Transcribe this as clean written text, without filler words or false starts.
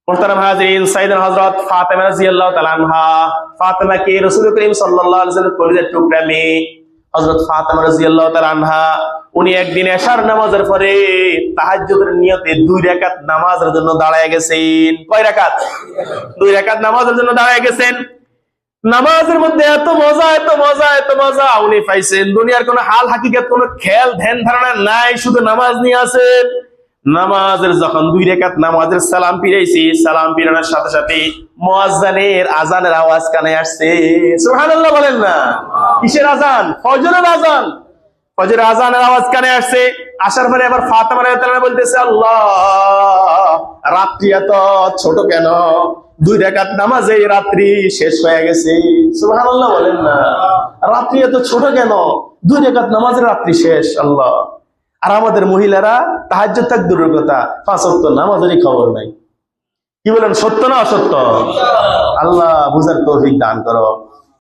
মুহতারাম হাজিরিন, সাইয়েদা হযরত ফাতেমা রাদিয়াল্লাহু তাআলা আনহা, ফাতেমা কে রাসূল করিম সাল্লাল্লাহু আলাইহি ওয়াসাল্লাম কলিজার টুকরা মেয়ে। হযরত ফাতেমা রাদিয়াল্লাহু তাআলা আনহা উনি একদিন এশার নামাজের পরে তাহাজ্জুদের নিয়তে 2 রাকাত নামাজের জন্য দাঁড়ায় গেছেন। কয় রাকাত? 2 রাকাত নামাজের জন্য দাঁড়ায় গেছেন। নামাজের মধ্যে এত মজা, এত মজা, এত মজা উনি পাইছেন। দুনিয়ার কোনো হাল হাকিকত, কোনো খেয়াল ধ্যান ধারণা নাই, শুধু নামাজ নিয়ে আছেন। নামাজের যখন 2 রাকাত নামাজের সালাম ফিরাইছি, সালাম ফিরানোর সাথে সাথে মুয়াজ্জিনের আজানের আওয়াজ কানে আসছে। সুবহানাল্লাহ বলেন না? কিসের আজান? ফজরের আজান। ফজরের আজানের আওয়াজ কানে আসছে। আসার পরে আবার ফাতেমা রাদিয়াল্লাহু তাআলা বলতেছে, আল্লাহ, রাত্রি এত ছোট কেন? 2 রাকাত নামাজে রাত্রি শেষ হয়ে গেছে। সুবহানাল্লাহ বলেন না? রাত্রি এত ছোট কেন? 2 রাকাত নামাজের রাত্রি শেষ। আল্লাহ। আর আমাদের মহিলারা তাহাজ্জুদ থাক দূরের কথা, 5 ওয়াক্ত নামাজেরই খবর নাই। কি বলেন, সত্য না অসত্য? আল্লাহ বুঝার তৌফিক দান করো।